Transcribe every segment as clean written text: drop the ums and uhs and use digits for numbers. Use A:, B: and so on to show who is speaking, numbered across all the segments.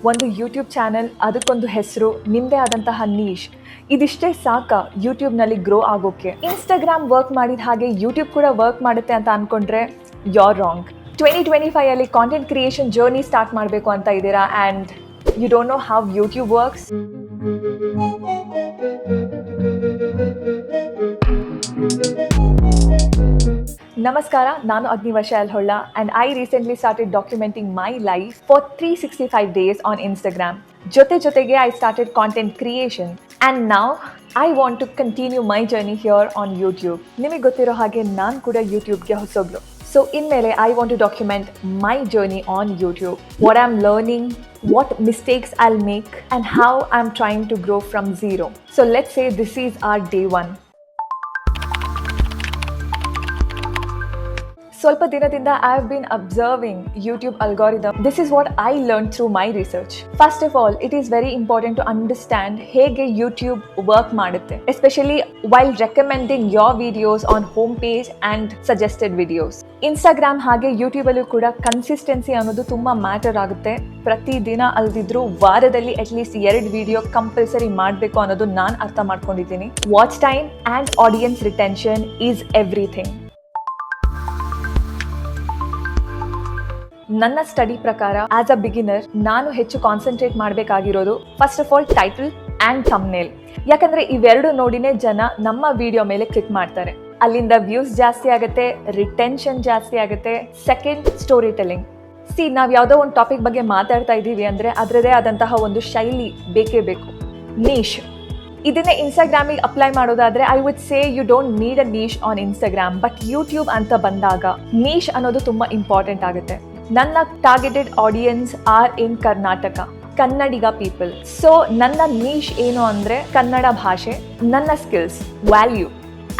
A: ಒಂದು YouTube channel, ಅದಕ್ಕೊಂದು ಹೆಸರು, ನಿಮ್ಮದೇ ಆದಂತಹ ನೀಶ್, ಇದಿಷ್ಟೇ ಸಾಕ ಯೂಟ್ಯೂಬ್ನಲ್ಲಿ ಗ್ರೋ ಆಗೋಕ್ಕೆ. ಇನ್ಸ್ಟಾಗ್ರಾಮ್ ವರ್ಕ್ ಮಾಡಿದ ಹಾಗೆ ಯೂಟ್ಯೂಬ್ ಕೂಡ ವರ್ಕ್ ಮಾಡುತ್ತೆ ಅಂತ ಅಂದ್ಕೊಂಡ್ರೆ you're ರಾಂಗ್. 2025 ಅಲ್ಲಿ ಕಾಂಟೆಂಟ್ ಕ್ರಿಯೇಷನ್ ಜರ್ನಿ ಸ್ಟಾರ್ಟ್ ಮಾಡಬೇಕು ಅಂತ ಇದ್ದೀರಾ and you don't know how YouTube works. ನಮಸ್ಕಾರ, ನಾನು Agnivarsha Alholla and I recently started documenting my life for 365 days on Instagram. ಜೊತೆಗೆ I started content creation and now I want to continue my journey here on YouTube. ನಿಮಗೆ ಗೊತ್ತಿರೋ ಹಾಗೆ ನಾನು ಕೂಡ ಯೂಟ್ಯೂಬ್ಗೆ ಹೊಸಬ್ಳು. So inmele I want to document my journey on YouTube, what I'm learning, what mistakes I'll make and how I'm trying to grow from zero. So let's say this is our day 1. ಸ್ವಲ್ಪ ದಿನದಿಂದ I have been observing YouTube algorithm. This is what I learn through my research. First of all, it is very important to understand ಹೇಗೆ YouTube work ಮಾಡುತ್ತೆ, especially while recommending your videos on home page and suggested videos. Instagram ಹಾಗೆ ಯೂಟ್ಯೂಬಲ್ಲೂ ಕೂಡ consistency ಅನ್ನೋದು ತುಂಬ matter ಆಗುತ್ತೆ. ಪ್ರತಿದಿನ ಅಲ್ದಿದ್ರು ವಾರದಲ್ಲಿ ಅಟ್ಲೀಸ್ಟ್ 2 ವಿಡಿಯೋ ಕಂಪಲ್ಸರಿ ಮಾಡಬೇಕು ಅನ್ನೋದು ನಾನು ಅರ್ಥ ಮಾಡ್ಕೊಂಡಿದ್ದೀನಿ. Watch time and audience retention is everything. ನನ್ನ ಸ್ಟಡಿ ಪ್ರಕಾರ ಆಸ್ ಅ ಬಿಗಿನರ್ ನಾನು ಹೆಚ್ಚು ಕಾನ್ಸಂಟ್ರೇಟ್ ಮಾಡಬೇಕಾಗಿರೋದು first of all title and thumbnail. ಯಾಕಂದರೆ ಇವೆರಡು ನೋಡಿನೇ ಜನ ನಮ್ಮ ವಿಡಿಯೋ ಮೇಲೆ ಕ್ಲಿಕ್ ಮಾಡ್ತಾರೆ. ಅಲ್ಲಿಂದ ವ್ಯೂಸ್ ಜಾಸ್ತಿ ಆಗುತ್ತೆ, ರಿಟೆನ್ಷನ್ ಜಾಸ್ತಿ ಆಗುತ್ತೆ. Second, story telling. ನಾವು ಯಾವುದೋ ಒಂದು ಟಾಪಿಕ್ ಬಗ್ಗೆ ಮಾತಾಡ್ತಾ ಇದ್ದೀವಿ ಅಂದರೆ ಅದರದೇ ಆದಂತಹ ಒಂದು ಶೈಲಿ ಬೇಕೇ ಬೇಕು. ನೀಶ್, ಇದನ್ನೇ ಇನ್ಸ್ಟಾಗ್ರಾಮಿಗೆ ಅಪ್ಲೈ ಮಾಡೋದಾದ್ರೆ I would say you don't need a niche on Instagram. But YouTube ಅಂತ ಬಂದಾಗ ನೀಶ್ ಅನ್ನೋದು ತುಂಬ ಇಂಪಾರ್ಟೆಂಟ್ ಆಗುತ್ತೆ. ನನ್ನ targeted audience are in Karnataka, Kannadiga people. So ನನ್ನ ನೀಶ್ ಏನು ಅಂದರೆ ಕನ್ನಡ ಭಾಷೆ, ನನ್ನ skills, value.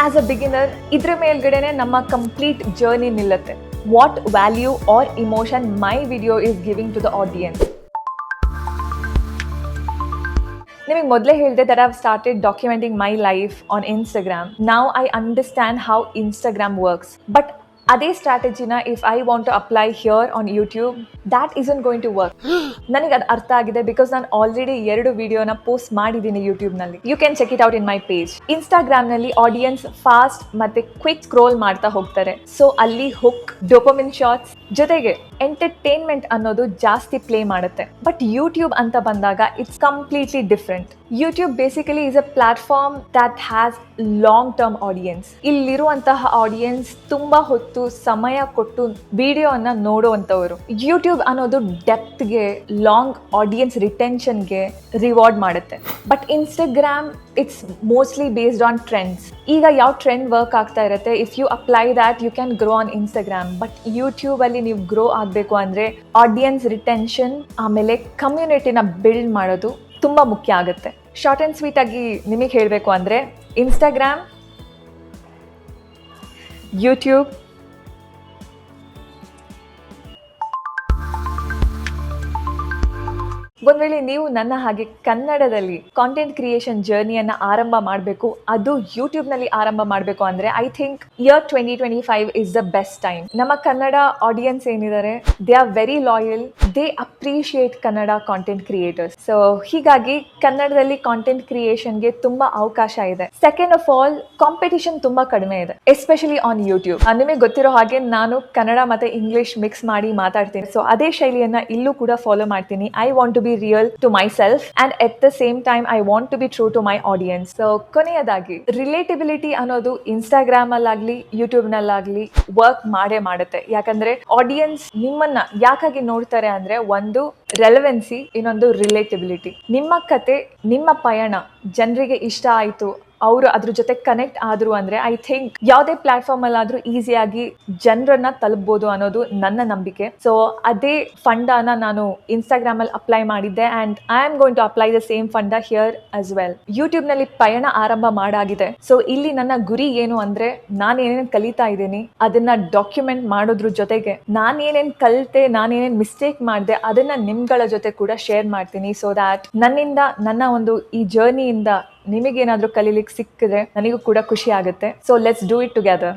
A: As a beginner ಇದ್ರ ಮೇಲ್ಗಡೆನೆ ನಮ್ಮ ಕಂಪ್ಲೀಟ್ ಜರ್ನಿ ನಿಲ್ಲುತ್ತೆ. What value or emotion my video is giving to the audience. ನಿಮಗೆ ಮೊದಲೇ ಹೇಳಿದೆ that I've started documenting my life on Instagram. Now I understand how Instagram works. But ಅದೇ ಸ್ಟ್ರಾಟಜಿನ if I want to apply here on YouTube, that isn't going to work. ನನಗೆ ಅದು ಅರ್ಥ ಆಗಿದೆ because ನಾನು ಆಲ್ರೆಡಿ 2 ವಿಡಿಯೋನ ಪೋಸ್ಟ್ ಮಾಡಿದ್ದೀನಿ ಯೂಟ್ಯೂಬ್ನಲ್ಲಿ. You can check it out in my page. ಇನ್ಸ್ಟಾಗ್ರಾಮ್ನಲ್ಲಿ ಆಡಿಯನ್ಸ್ ಫಾಸ್ಟ್ ಮತ್ತೆ ಕ್ವಿಕ್ ಸ್ಕ್ರೋಲ್ ಮಾಡ್ತಾ ಹೋಗ್ತಾರೆ. ಸೊ ಅಲ್ಲಿ ಹುಕ್, ಡೋಪಮಿನ್ ಶಾರ್ಟ್ಸ್ ಜೊತೆಗೆ ಎಂಟರ್ಟೈನ್ಮೆಂಟ್ ಅನ್ನೋದು ಜಾಸ್ತಿ ಪ್ಲೇ ಮಾಡುತ್ತೆ. ಬಟ್ ಯೂಟ್ಯೂಬ್ ಅಂತ ಬಂದಾಗ it's completely different. YouTube basically is a platform that has long term audience. ಇಲ್ಲಿರುವಂತಹ ಆಡಿಯನ್ಸ್ ತುಂಬಾ ಹೊತ್ತು ಸಮಯ ಕೊಟ್ಟು ವಿಡಿಯೋನ ನೋಡುವಂಥವರು. ಯೂಟ್ಯೂಬ್ ಅನ್ನೋದು ಡೆಪ್ತ್ಗೆ, ಲಾಂಗ್ ಆಡಿಯನ್ಸ್ ರಿಟೆನ್ಷನ್ಗೆ ರಿವಾರ್ಡ್ ಮಾಡುತ್ತೆ. But Instagram it's mostly based on trends. ಈಗ ಯಾವ ಟ್ರೆಂಡ್ ವರ್ಕ್ ಆಗ್ತಾ ಇರುತ್ತೆ, if you apply that you can grow on Instagram. But ಯೂಟ್ಯೂಬಲ್ಲಿ ನೀವು ಗ್ರೋ ಆಗಬೇಕು ಅಂದರೆ ಆಡಿಯನ್ಸ್ ರಿಟೆನ್ಷನ್ ಆಮೇಲೆ ಕಮ್ಯುನಿಟಿನ ಬಿಲ್ಡ್ ಮಾಡೋದು ತುಂಬ ಮುಖ್ಯ ಆಗುತ್ತೆ. ಶಾರ್ಟ್ ಆ್ಯಂಡ್ ಸ್ವೀಟ್ ಆಗಿ ನಿಮಗೆ ಹೇಳಬೇಕು ಅಂದರೆ ಇನ್ಸ್ಟಾಗ್ರಾಮ್, ಯೂಟ್ಯೂಬ್, ಒಂದ್ ವೇಳೆ ನೀವು ನನ್ನ ಹಾಗೆ ಕನ್ನಡದಲ್ಲಿ ಕಾಂಟೆಂಟ್ ಕ್ರಿಯೇಷನ್ ಜರ್ನಿಯನ್ನ ಆರಂಭ ಮಾಡಬೇಕು, ಅದು ಯೂಟ್ಯೂಬ್ನಲ್ಲಿ ಆರಂಭ ಮಾಡಬೇಕು ಅಂದರೆ I think year 2025 is the best time. ನಮ್ಮ ಕನ್ನಡ ಆಡಿಯನ್ಸ್ ಏನಿದ್ದಾರೆ, they are very loyal, they appreciate Kannada content creators. So ಹೀಗಾಗಿ ಕನ್ನಡದಲ್ಲಿ ಕಾಂಟೆಂಟ್ ಕ್ರಿಯೇಷನ್ಗೆ ತುಂಬಾ ಅವಕಾಶ ಇದೆ. ಸೆಕೆಂಡ್ ಆಫ್ ಆಲ್, ಕಾಂಪಿಟಿಷನ್ ತುಂಬಾ ಕಡಿಮೆ ಇದೆ, ಎಸ್ಪೆಷಲಿ ಆನ್ ಯೂಟ್ಯೂಬ್. ನಿಮಗೆ ಗೊತ್ತಿರೋ ಹಾಗೆ ನಾನು ಕನ್ನಡ ಮತ್ತೆ ಇಂಗ್ಲಿಷ್ ಮಿಕ್ಸ್ ಮಾಡಿ ಮಾತಾಡ್ತೀನಿ. ಸೊ ಅದೇ ಶೈಲಿಯನ್ನ ಇಲ್ಲೂ ಕೂಡ ಫಾಲೋ ಮಾಡ್ತೀನಿ. I want to be real to myself and at the same time I want to be true to my audience. So ಕೊನೆಯದಾಗಿ relatability ಅನ್ನೋದು ಇನ್ಸ್ಟಾಗ್ರಾಮ್ ಅಲ್ಲಾಗ್ಲಿ ಯೂಟ್ಯೂಬ್ ನಲ್ಲಾಗ್ಲಿ ವರ್ಕ್ ಮಾಡುತ್ತೆ. ಯಾಕಂದ್ರೆ ಆಡಿಯನ್ಸ್ ನಿಮ್ಮನ್ನ ಯಾಕಾಗಿ ನೋಡ್ತಾರೆ ಅಂದ್ರೆ ಒಂದು ರೆಲೆವೆನ್ಸಿ, ಇನ್ನೊಂದು ರಿಲೇಟಬಿಲಿಟಿ. ನಿಮ್ಮ ಕತೆ, ನಿಮ್ಮ ಪಯಣ ಜನರಿಗೆ ಇಷ್ಟ ಆಯ್ತು, ಅವರು ಅದ್ರ ಜೊತೆ ಕನೆಕ್ಟ್ ಆದ್ರು ಅಂದ್ರೆ ಐ ಥಿಂಕ್ ಯಾವುದೇ ಪ್ಲಾಟ್ಫಾರ್ಮ್ ಅಲ್ಲಾದ್ರೂ ಈಸಿಯಾಗಿ ಜನರನ್ನ ತಲುಪಬಹುದು ಅನ್ನೋದು ನನ್ನ ನಂಬಿಕೆ. ಸೊ ಅದೇ ಫಂಡಾನ ನಾನು ಇನ್ಸ್ಟಾಗ್ರಾಮ್ ಅಲ್ಲಿ ಅಪ್ಲೈ ಮಾಡಿದ್ದೆ and I am going to apply the same funda here as well. YouTube ನಲ್ಲಿ ಪಯಣ ಆರಂಭ ಮಾಡಾಗಿದೆ. ಸೊ ಇಲ್ಲಿ ನನ್ನ ಗುರಿ ಏನು ಅಂದ್ರೆ ನಾನೇನೇನು ಕಲಿತಾ ಇದ್ದೀನಿ ಅದನ್ನ ಡಾಕ್ಯುಮೆಂಟ್ ಮಾಡೋದ್ರ ಜೊತೆಗೆ ನಾನೇನೇನು ಕಲಿತೆ, ನಾನೇನೇನು ಮಿಸ್ಟೇಕ್ ಮಾಡಿದೆ ಅದನ್ನ ನಿಮ್ಗಳ ಜೊತೆ ಕೂಡ ಶೇರ್ ಮಾಡ್ತೀನಿ. ಸೊ ದ್ಯಾಟ್ ನನ್ನಿಂದ, ನನ್ನ ಒಂದು ಈ ಜರ್ನಿಯಿಂದ ನಿಮಗೇನಾದ್ರೂ ಕಲೀಲಿಕ್ಕೆ ಸಿಕ್ಕಿದ್ರೆ ನನಗೂ ಕೂಡ ಖುಷಿ ಆಗುತ್ತೆ. So let's do it together.